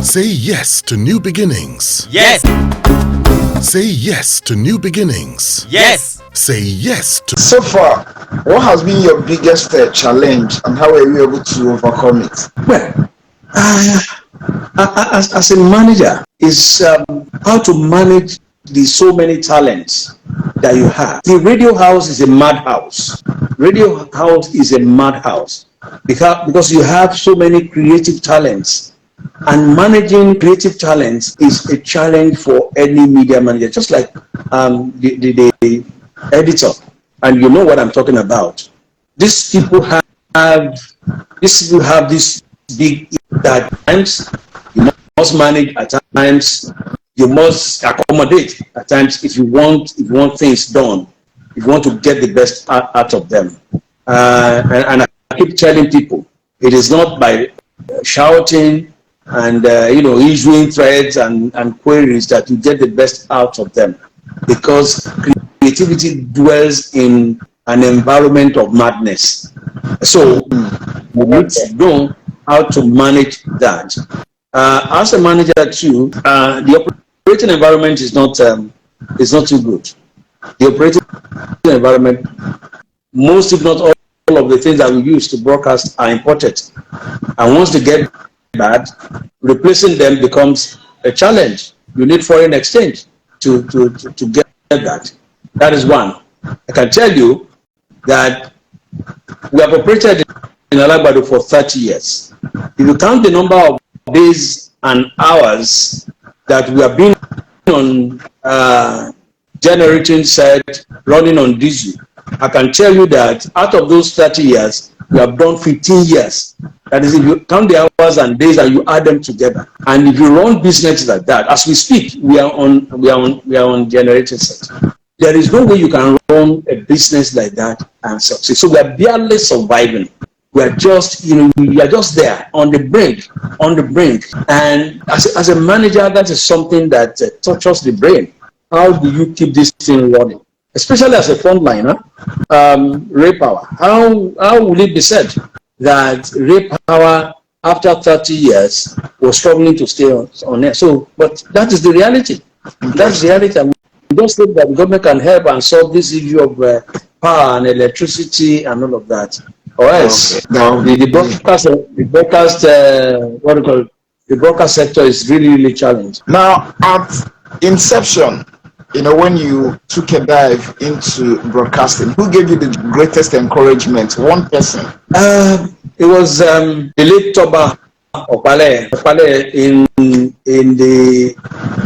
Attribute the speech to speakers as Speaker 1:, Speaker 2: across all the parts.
Speaker 1: Say yes to new beginnings.
Speaker 2: Yes.
Speaker 1: Say yes to new beginnings.
Speaker 2: Yes.
Speaker 1: Say yes to...
Speaker 3: So far, what has been your biggest challenge and how were you able to overcome it?
Speaker 4: Well, as a manager, is how to manage the so many talents that you have. The radio house is a madhouse. Radio house is a madhouse because you have so many creative talents. And managing creative talents is a challenge for any media manager, just like the editor. And you know what I'm talking about. These people have this big at times. You must manage at times. You must accommodate at times if you want things done. If you want to get the best out of them. And I keep telling people, it is not by shouting and issuing threads and queries that you get the best out of them, because creativity dwells in an environment of madness. So you need to know how to manage that. As a manager too, the operating environment is not too good. The operating environment, most if not all of the things that we use to broadcast are imported, and once they get bad, replacing them becomes a challenge. You need foreign exchange to get that. That is one. I can tell you that we have operated in Alagbado for 30 years. If you count the number of days and hours that we have been on generating set, running on diesel, I can tell you that out of those 30 years, we have done 15 years. That is, if you count the hours and days and you add them together, and if you run business like that, as we speak, we are on generating set. There is no way you can run a business like that and succeed. So we are barely surviving. We are just, we are just there on the brink. And as a manager, that is something that touches the brain. How do you keep this thing running? Especially as a frontliner, Ray Power. How will it be said that Ray Power, after 30 years, was struggling to stay on air? So, but that is the reality. That's the reality. We don't think that the government can help and solve this issue of power and electricity and all of that. Or else, the broadcast sector is really challenged.
Speaker 3: Now, at inception, when you took a dive into broadcasting, who gave you the greatest encouragement? One person?
Speaker 4: It was the late Toba Opale in the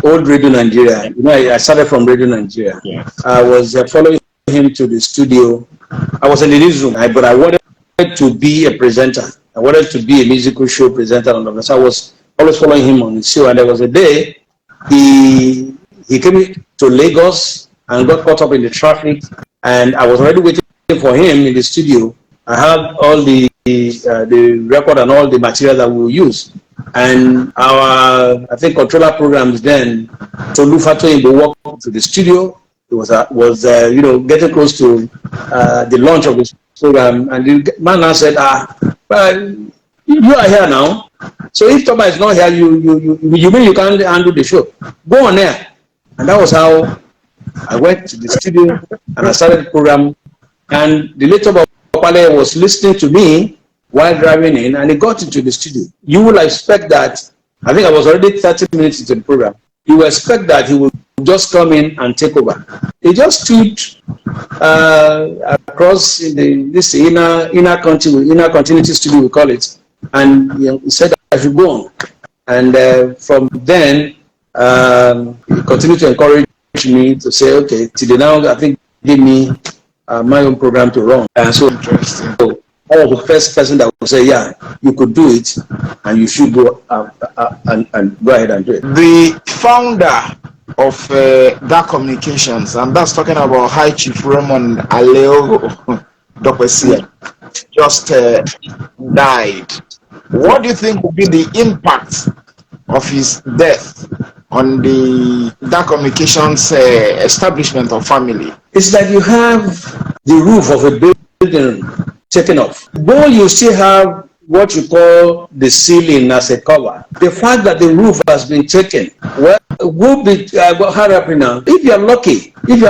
Speaker 4: old Radio Nigeria. I started from Radio Nigeria. Yes. I was following him to the studio. I was in the newsroom, but I wanted to be a presenter. I wanted to be a musical show presenter. And so I was always following him on the show. And there was a day he came to Lagos and got caught up in the traffic, and I was already waiting for him in the studio. I had all the record and all the material that we will use, and our controller programs then to Lufato in the walk to the studio. It was getting close to the launch of this program, and the man now said, well, you are here now, so if Toba is not here, you mean you can't handle the show? Go on there. And that was how I went to the studio and I started the program. And the late Opale was listening to me while driving in, and he got into the studio. You will expect that, I think I was already 30 minutes into the program. You will expect that he would just come in and take over. He just stood across in this inner continuity studio, we call it, and he said I should go on. And from then, he continued to encourage me to say, okay, today now I think give me my own program to run. And so interesting. So I was the first person that would say, yeah, you could do it, and you should go and go ahead and do it.
Speaker 3: The founder of Daar Communications, and that's talking about High Chief Raymond Aleo Dokpesi, just died. What do you think will be the impact of his death on the Daar Communications establishment or family?
Speaker 4: It's like you have the roof of a building taken off. Though you still have what you call the ceiling as a cover. The fact that the roof has been taken, well, will be hard up now. If you're lucky, it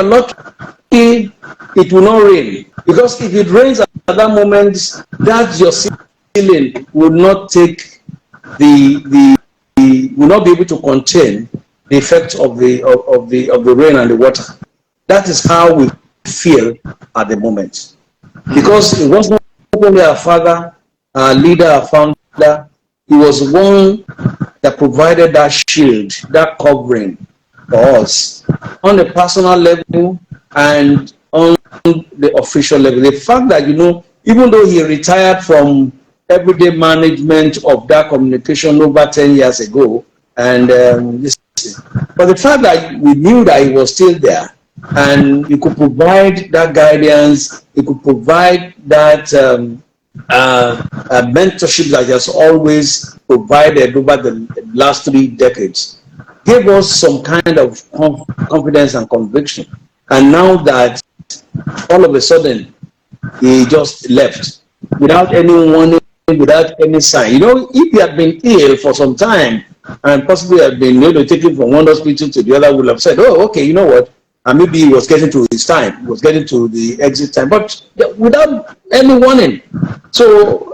Speaker 4: will not rain, because if it rains at that moment, that your ceiling will not take will not be able to contain the effect of the rain and the water. That is how we feel at the moment, because it was not only our father, our leader, our founder. He was one that provided that shield, that covering for us on the personal level and on the official level. The fact that, even though he retired from everyday management of that communication over 10 years ago, and but the fact that we knew that he was still there, and he could provide that guidance, he could provide that mentorship that he has always provided over the last 3 decades, gave us some kind of confidence and conviction. And now that all of a sudden he just left without any warning, without any sign. If he had been ill for some time and possibly had been taken from one hospital to the other, would have said, oh, okay, you know what? And maybe he was getting to his time, he was getting to the exit time, but without any warning. So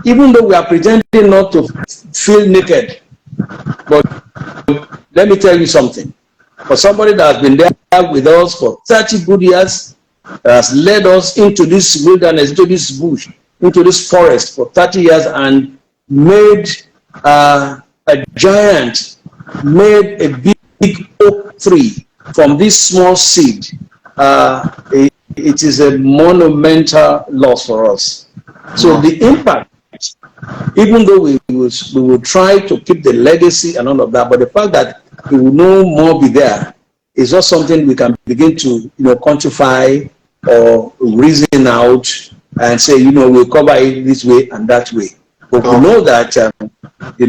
Speaker 4: even though we are pretending not to feel naked, but let me tell you something. For somebody that has been there with us for 30 good years, has led us into this wilderness, into this bush, into this forest for 30 years, and made a giant, made a big oak tree from this small seed. It is a monumental loss for us. So the impact, even though we will try to keep the legacy and all of that, but the fact that it will no more be there is not something we can begin to quantify or reason out and say, we'll cover it this way and that way. But we know that the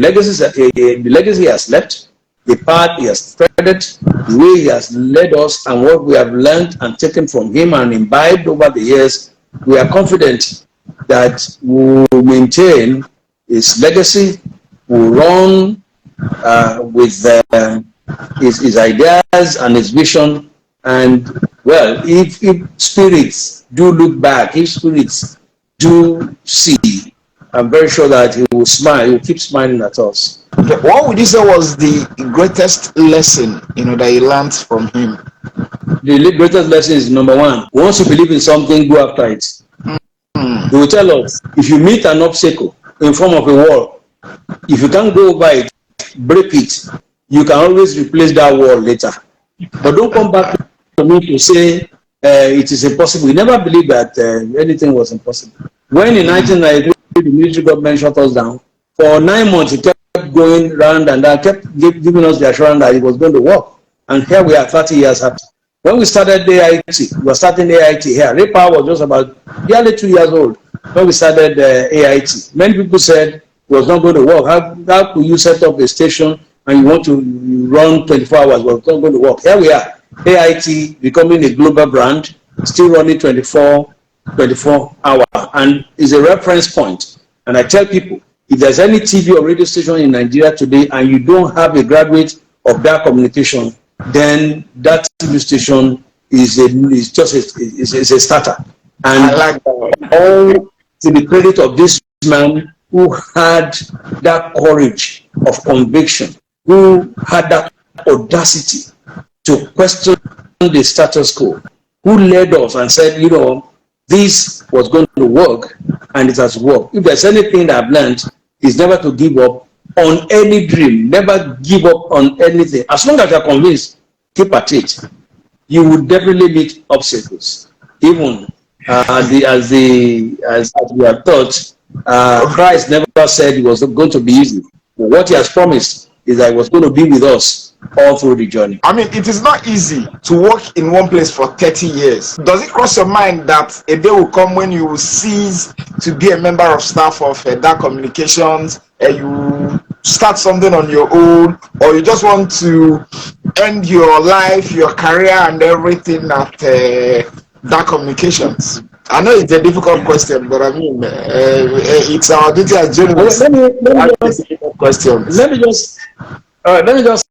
Speaker 4: legacy has left, the path he has treaded, the way he has led us, and what we have learned and taken from him and imbibed over the years. We are confident that we will maintain his legacy, will run with his ideas and his vision. And well, if spirits do look back, if spirits do see, I'm very sure that he will smile, he will keep smiling at us.
Speaker 3: Okay. What would you say was the greatest lesson that you learned from him?
Speaker 4: The greatest lesson is, number one, once you believe in something, go after it. He will tell us, if you meet an obstacle in form of a wall, if you can't go over it, break it. You can always replace that wall later. But don't come back to me to say it is impossible. We never believed that anything was impossible. When in 1993, the military government shut us down, for 9 months, it kept going round and that, kept giving us the assurance that it was going to work. And here we are 30 years after. When we started AIT, we were starting AIT here. Repower was just about barely 2 years old when we started AIT. Many people said it was not going to work. How could you set up a station and you want to run 24 hours? Well, it's not going to work. Here we are, AIT becoming a global brand, still running 24 hours, and is a reference point. And I tell people, if there's any TV or radio station in Nigeria today and you don't have a graduate of that communication, then that TV station is just a starter. And I like all to the credit of this man who had that courage of conviction, who had that audacity to question the status quo, who led us and said, this was going to work, and it has worked. If there's anything that I've learned, is never to give up on any dream, never give up on anything. As long as you're convinced, keep at it. You will definitely meet obstacles. Even as we are taught, Christ never said it was going to be easy. But what he has promised is that he was going to be with us all through the journey.
Speaker 3: I mean, it is not easy to work in one place for 30 years. Does it cross your mind that a day will come when you will cease to be a member of staff of Daar Communications, and you start something on your own, or you just want to end your life, your career, and everything at Daar Communications? I know it's a difficult question, but I mean, it's our duty as
Speaker 4: Well,
Speaker 3: journalists.
Speaker 4: let me
Speaker 3: Questions.
Speaker 4: let me just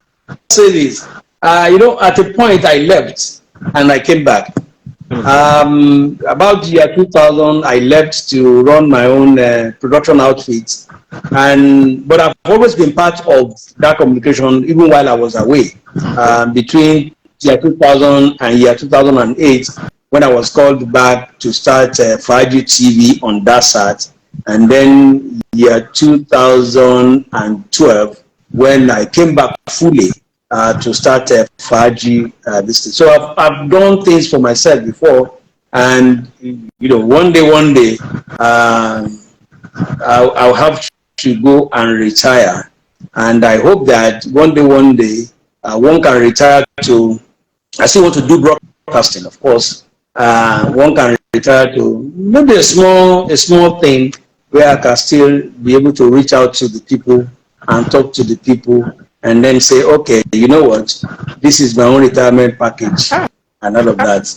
Speaker 4: say this. At a point I left and I came back. About the year 2000, I left to run my own production outfit, but I've always been part of that communication even while I was away. Between year 2000 and year 2008, when I was called back to start Faji TV on Dasat, and then year 2012 when I came back fully to start Faji this thing. So I've done things for myself before, and one day, I'll have to go and retire, and I hope that one day, one can retire to. I still want to do broadcasting, of course. One can retire to maybe a small thing where I can still be able to reach out to the people and talk to the people, and then say, okay, you know what, this is my own retirement package and all of that.